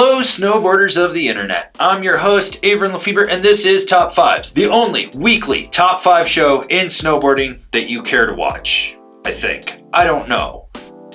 Hello, snowboarders of the internet. I'm your host, Avran LeFeber, and this is Top 5s, the only weekly Top 5 show in snowboarding that you care to watch. I think. I don't know.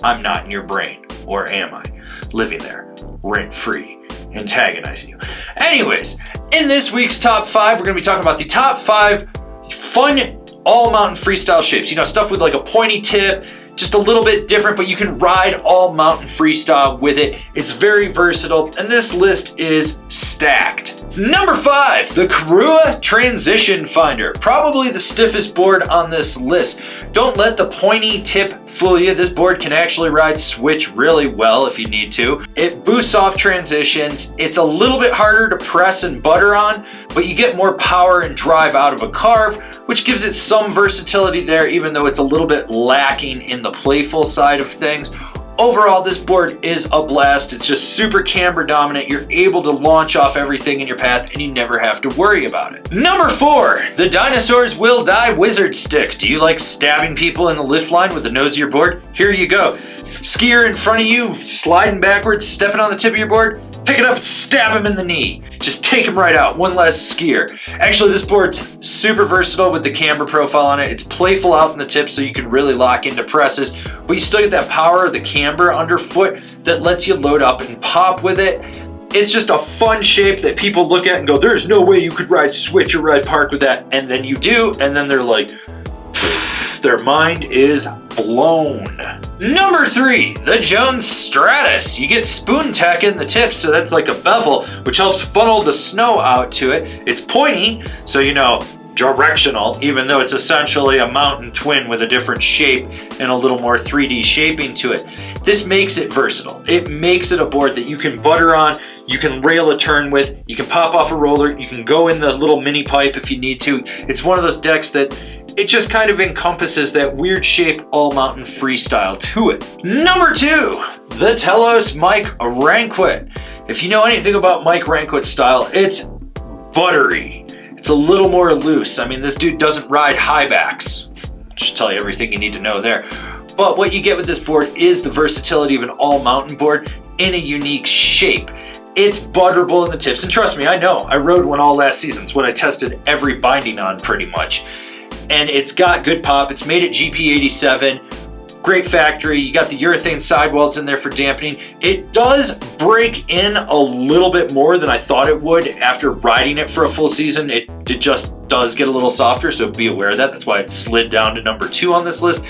I'm not in your brain, or am I? Living there, rent-free, antagonizing you. Anyways, in this week's Top 5, we're going to be talking about the Top 5 fun all-mountain freestyle shapes. You know, stuff with like a pointy tip, just a little bit different, but you can ride all mountain freestyle with it. It's very versatile, and this list is stacked. Number 5, the Kurua Transition Finder. Probably the stiffest board on this list. Don't let the pointy tip fool you. This board can actually ride switch really well if you need to. It boosts off transitions. It's a little bit harder to press and butter on, but you get more power and drive out of a carve, which gives it some versatility there, even though it's a little bit lacking in the playful side of things. Overall, this board is a blast. It's just super camber dominant. You're able to launch off everything in your path and you never have to worry about it. Number 4, the Dinosaurs Will Die Wizard Stick. Do you like stabbing people in the lift line with the nose of your board? Here you go. Skier in front of you, sliding backwards, stepping on the tip of your board, pick it up and stab him in the knee. Just take him right out, one less skier. Actually, this board's super versatile with the camber profile on it. It's playful out in the tip so you can really lock into presses, but you still get that power of the camber underfoot that lets you load up and pop with it. It's just a fun shape that people look at and go, there's no way you could ride switch or ride park with that. And then you do, and then they're like, their mind is blown. Number 3, the Jones Stratus. You get spoon tack in the tip, so that's like a bevel, which helps funnel the snow out to it. It's pointy, so you know, directional, even though it's essentially a mountain twin with a different shape and a little more 3D shaping to it. This makes it versatile. It makes it a board that you can butter on, you can rail a turn with, you can pop off a roller, you can go in the little mini pipe if you need to. It's one of those decks that it just kind of encompasses that weird shape all mountain freestyle to it. Number 2, the Telos Mike Ranquet. If you know anything about Mike Ranquet's style, it's buttery. It's a little more loose. I mean, this dude doesn't ride high backs. Just tell you everything you need to know there. But what you get with this board is the versatility of an all mountain board in a unique shape. It's butterable in the tips, and trust me, I know. I rode one all last season. It's what I tested every binding on pretty much. And it's got good pop. It's made at GP87. Great factory. You got the urethane sidewalls in there for dampening. It does break in a little bit more than I thought it would after riding it for a full season. It just does get a little softer, so be aware of that. That's why it slid down to number 2 on this list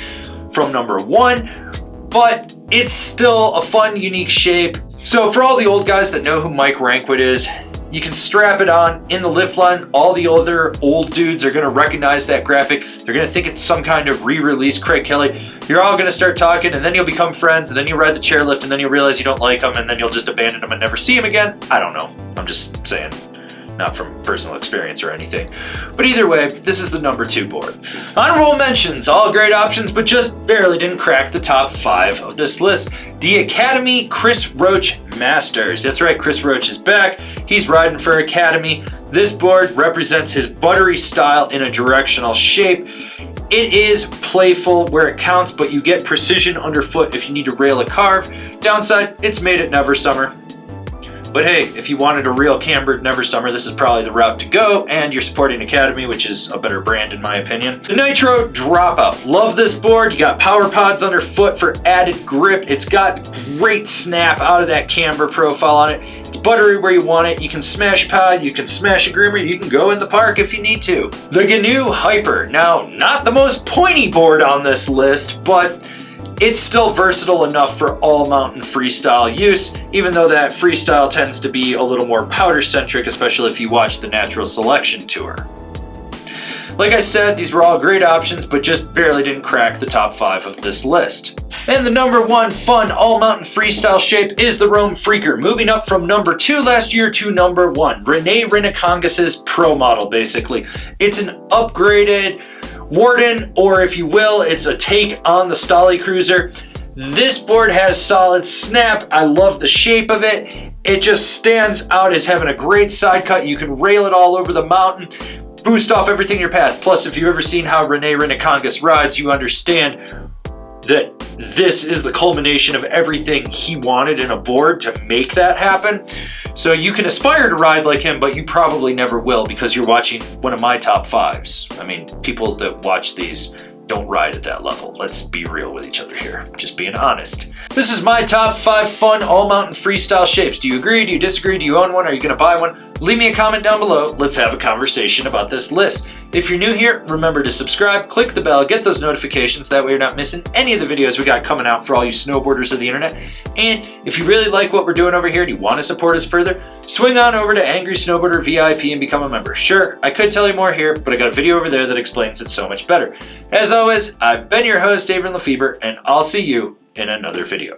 from number 1. But it's still a fun, unique shape. So for all the old guys that know who Mike Ranquet is, you can strap it on in the lift line. All the other old dudes are gonna recognize that graphic. They're gonna think it's some kind of re-release Craig Kelly. You're all gonna start talking, and then you'll become friends, and then you'll ride the chairlift, and then you'll realize you don't like him, and then you'll just abandon him and never see him again. I don't know. I'm just saying. Not from personal experience or anything. But either way, this is the number 2 board. Honorable mentions, all great options, but just barely didn't crack the top 5 of this list. The Academy Chris Roach Masters. That's right, Chris Roach is back. He's riding for Academy. This board represents his buttery style in a directional shape. It is playful where it counts, but you get precision underfoot if you need to rail a carve. Downside, it's made at Never Summer. But hey, if you wanted a real cambered Never Summer, this is probably the route to go, and you're supporting Academy, which is a better brand in my opinion. The Nitro Dropout. Love this board. You got power pods underfoot for added grip. It's got great snap out of that camber profile on it. It's buttery where you want it. You can smash pad, you can smash a grimmer, you can go in the park if you need to. The GNU Hyper. Now, not the most pointy board on this list, but it's still versatile enough for all mountain freestyle use, even though that freestyle tends to be a little more powder centric, especially if you watch the Natural Selection Tour. Like I said, these were all great options, but just barely didn't crack the top 5 of this list. And the number 1 fun all mountain freestyle shape is the Rome Freaker, moving up from number 2 last year to number 1. Renee Rinikongas's pro model, basically. It's an upgraded Warden, or if you will, it's a take on the Stolly Cruiser. This board has solid snap. I love the shape of it. It just stands out as having a great side cut. You can rail it all over the mountain, boost off everything in your path. Plus, if you've ever seen how Renee Rinikongas rides, you understand that this is the culmination of everything he wanted in a board to make that happen. So you can aspire to ride like him, but you probably never will because you're watching one of my top fives. I mean, people that watch these don't ride at that level. Let's be real with each other here. Just being honest. This is my top 5 fun all-mountain freestyle shapes. Do you agree? Do you disagree? Do you own one? Are you gonna buy one? Leave me a comment down below. Let's have a conversation about this list. If you're new here, remember to subscribe, click the bell, get those notifications. That way you're not missing any of the videos we got coming out for all you snowboarders of the internet. And if you really like what we're doing over here and you want to support us further, swing on over to Angry Snowboarder VIP and become a member. Sure, I could tell you more here, but I got a video over there that explains it so much better. As always, I've been your host, Avran LeFeber, and I'll see you in another video.